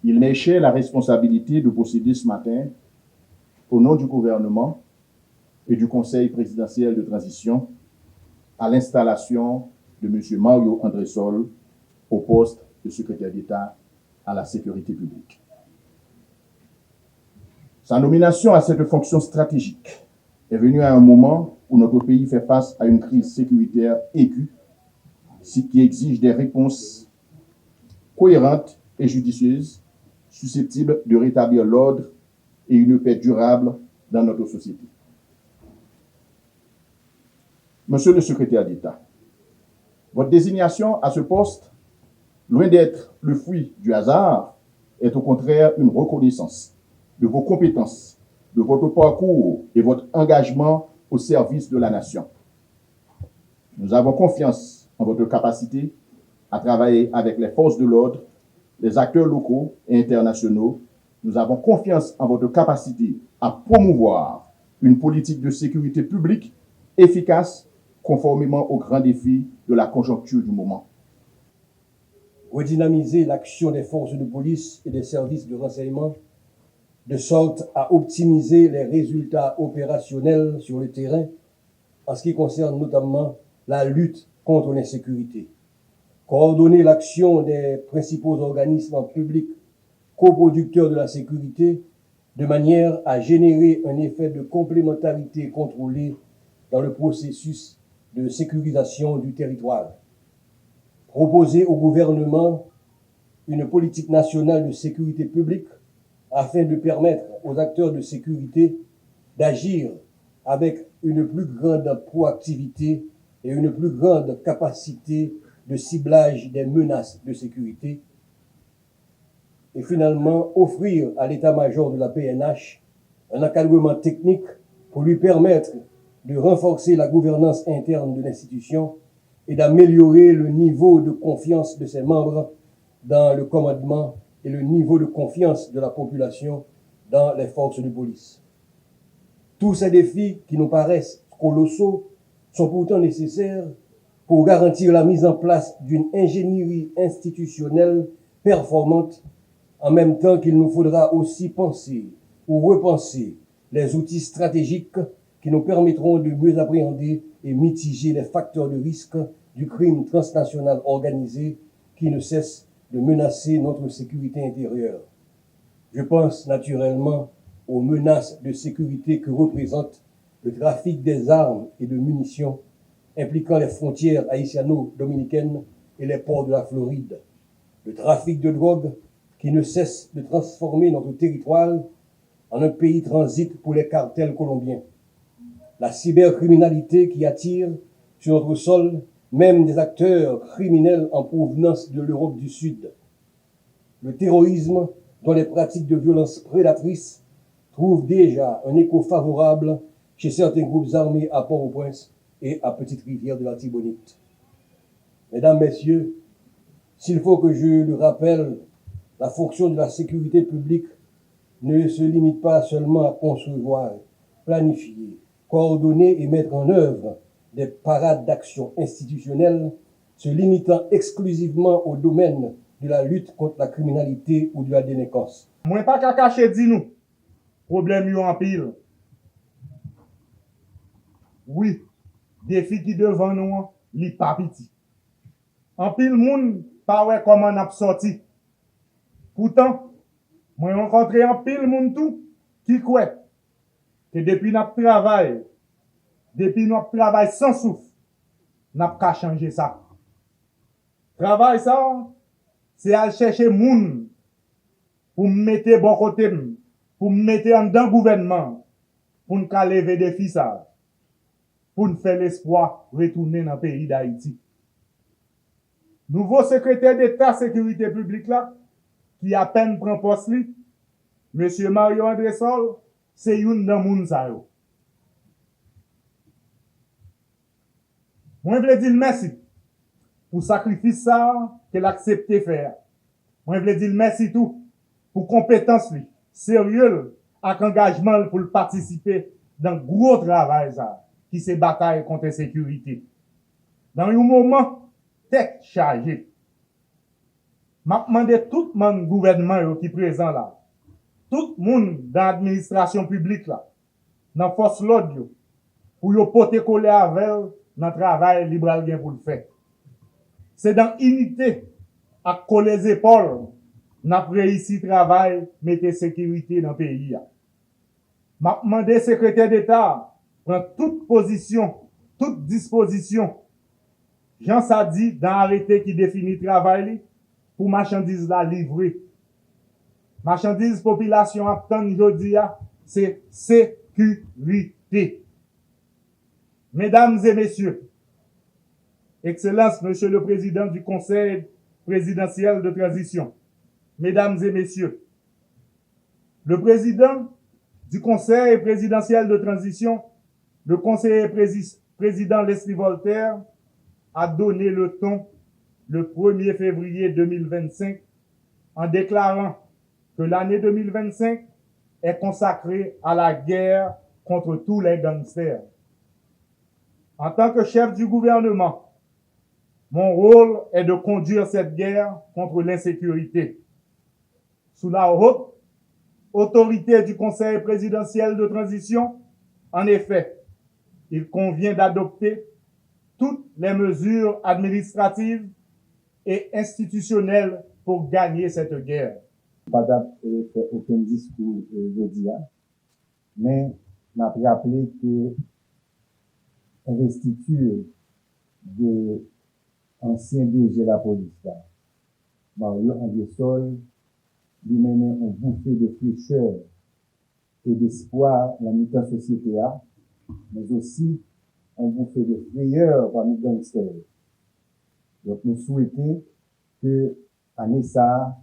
Il m'échait la responsabilité de procéder ce matin, au nom du gouvernement et du Conseil présidentiel de transition, à l'installation de M. Mario André-Sol au poste de secrétaire d'État à la sécurité publique. Sa nomination à cette fonction stratégique est venue à un moment où notre pays fait face à une crise sécuritaire aiguë, ce qui exige des réponses cohérentes et judicieuses, susceptibles de rétablir l'ordre et une paix durable dans notre société. Monsieur le secrétaire d'État, votre désignation à ce poste, loin d'être le fruit du hasard, est au contraire une reconnaissance de vos compétences, de votre parcours et votre engagement au service de la nation. Nous avons confiance en votre capacité à travailler avec les forces de l'ordre, les acteurs locaux et internationaux. Nous avons confiance en votre capacité à promouvoir une politique de sécurité publique efficace conformément aux grands défis de la conjoncture du moment. Redynamiser l'action des forces de police et des services de renseignement de sorte à optimiser les résultats opérationnels sur le terrain en ce qui concerne notamment la lutte contre l'insécurité. Coordonner l'action des principaux organismes publics coproducteurs de la sécurité de manière à générer un effet de complémentarité contrôlée dans le processus de sécurisation du territoire. Proposer au gouvernement une politique nationale de sécurité publique afin de permettre aux acteurs de sécurité d'agir avec une plus grande proactivité et une plus grande capacité de ciblage des menaces de sécurité. Et finalement, offrir à l'état-major de la PNH un encadrement technique pour lui permettre de renforcer la gouvernance interne de l'institution et d'améliorer le niveau de confiance de ses membres dans le commandement et le niveau de confiance de la population dans les forces de police. Tous ces défis qui nous paraissent colossaux sont pourtant nécessaires pour garantir la mise en place d'une ingénierie institutionnelle performante, en même temps qu'il nous faudra aussi penser ou repenser les outils stratégiques qui nous permettront de mieux appréhender et mitiger les facteurs de risque du crime transnational organisé qui ne cesse de menacer notre sécurité intérieure. Je pense naturellement aux menaces de sécurité que représente le trafic des armes et de munitions impliquant les frontières haïtiano-dominicaines et les ports de la Floride, le trafic de drogue qui ne cesse de transformer notre territoire en un pays transit pour les cartels colombiens, la cybercriminalité qui attire sur notre sol même des acteurs criminels en provenance de l'Europe du Sud, le terrorisme dont les pratiques de violence prédatrices trouvent déjà un écho favorable chez certains groupes armés à Port-au-Prince et à Petite-Rivière de la Tibonite. Mesdames, Messieurs, s'il faut que je le rappelle, la fonction de la sécurité publique ne se limite pas seulement à concevoir, planifier, coordonner et mettre en œuvre des parades d'action institutionnelles se limitant exclusivement au domaine de la lutte contre la criminalité ou de la délinquance. Moi pas qu'à cacher dit nous. Problème yo en pile. Oui, défi qui devant nous, li pas petit. En pile moun pas ouais comment n'a sorti. Pourtant, moi rencontré en pile moun tout qui croit que depuis notre travail sans souffle, n'a pas changer ça. Travail ça, c'est à chercher moun pour me mettre bon côté, pour me mettre en dans gouvernement, pour nous lever défi ça, pour nous faire l'espoir retourner dans le pays d'Haïti. Nouveau secrétaire d'État sécurité publique là, qui à peine prend poste li, monsieur Mario André-Sol, c'est une dans moun sa yo. Moi, je veux dire merci pour le sacrifice ça qu'elle a accepté faire. Moi, je veux dire merci tout pour compétence lui, sérieux, avec engagement pour participer dans le gros travail ça, qui se bataille contre l'insécurité. Dans un moment, tête chargée. m'a demandé tout le monde gouvernement qui est présent là, tout le monde dans l'administration publique là, dans la force l'ordre, pour yo porter coller avec dans le travail libéral pour le faire. C'est dans unité, à coller les épaules, n'a réussi travail, mettez sécurité dans le pays. M'a demandé secrétaire d'État, prendre toute position, toute disposition. Jean ça dit dans l'arrêté qui définit le travail pour marchandises la livrer. Marchandises population attend aujourd'hui, c'est sécurité. Mesdames et messieurs, Excellence, Monsieur le Président du Conseil présidentiel de transition, Mesdames et messieurs, le président du Conseil présidentiel de transition, le conseiller président Leslie Voltaire, a donné le ton le 1er février 2025 en déclarant que l'année 2025 est consacrée à la guerre contre tous les gangsters. En tant que chef du gouvernement, mon rôle est de conduire cette guerre contre l'insécurité. Sous la haute autorité du Conseil présidentiel de transition, en effet, il convient d'adopter toutes les mesures administratives et institutionnelles pour gagner cette guerre. Pas fait aucun discours aujourd'hui, mais m'a rappelé que l'investiture de ancien DG de la police, Mario André-Sol, lui menait une bouffée de fraîcheur et d'espoir dans la société, mais aussi une bouffée de frayeur parmi les gangsters. Donc, nous souhaitons que, année ça,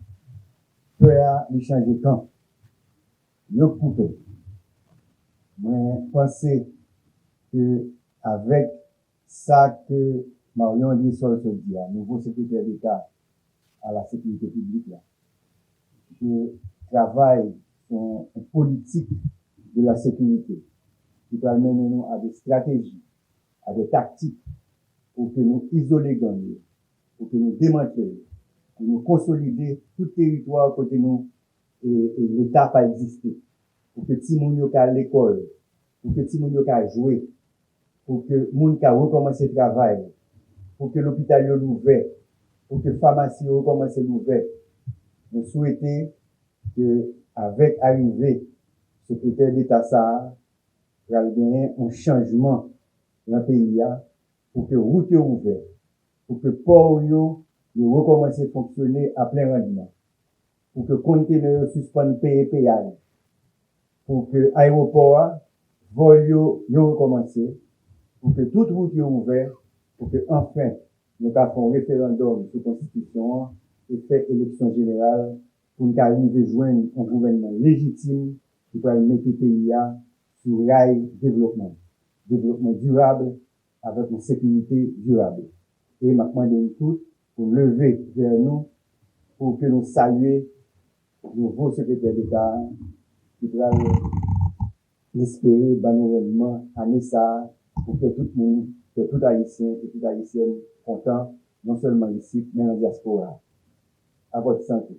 peur lui change de camp. Nous coupons. Mais pensez que, avec ça que Marion André-Sol se dit, nouveau secrétaire d'État à la sécurité publique, là, que travaille sur une politique de la sécurité qui va mener nous à des stratégies, à des tactiques pour que nous isoler gangs, pour que nous démantelions, pour nous consolider tout territoire côté nous et l'État pas exister, pour que ti moun yo ka l'école, pour que ti moun yo ka jouer, pour que moun ka recommencer travail, pour que l'hôpital yo l'ouvert, pour que pharmacie yo recommence l'ouvert. Nous souhaitons que, avec arrivée, secrétaire d'État ça, il y a bien un changement dans le pays, pour que route soit ouverte, pour que port yo recommence à fonctionner à plein rendement, pour que conteneurs suspendent payer péage, pour que aéroport, vol yo recommence, pour que toute route soit ouverte, pour que enfin, nous fassions un référendum sur la Constitution et faire élection générale pour nous arriver à joindre un gouvernement légitime qui va mettre le pays sur rail développement durable avec une sécurité durable. Et maintenant, nous tous pour lever vers nous pour que nous saluions le nouveau secrétaire d'État qui va espérer gouvernement année ça pour que tout le monde, que tout Haïtien et toute Haïtienne content, non seulement ici, mais en diaspora. À votre santé.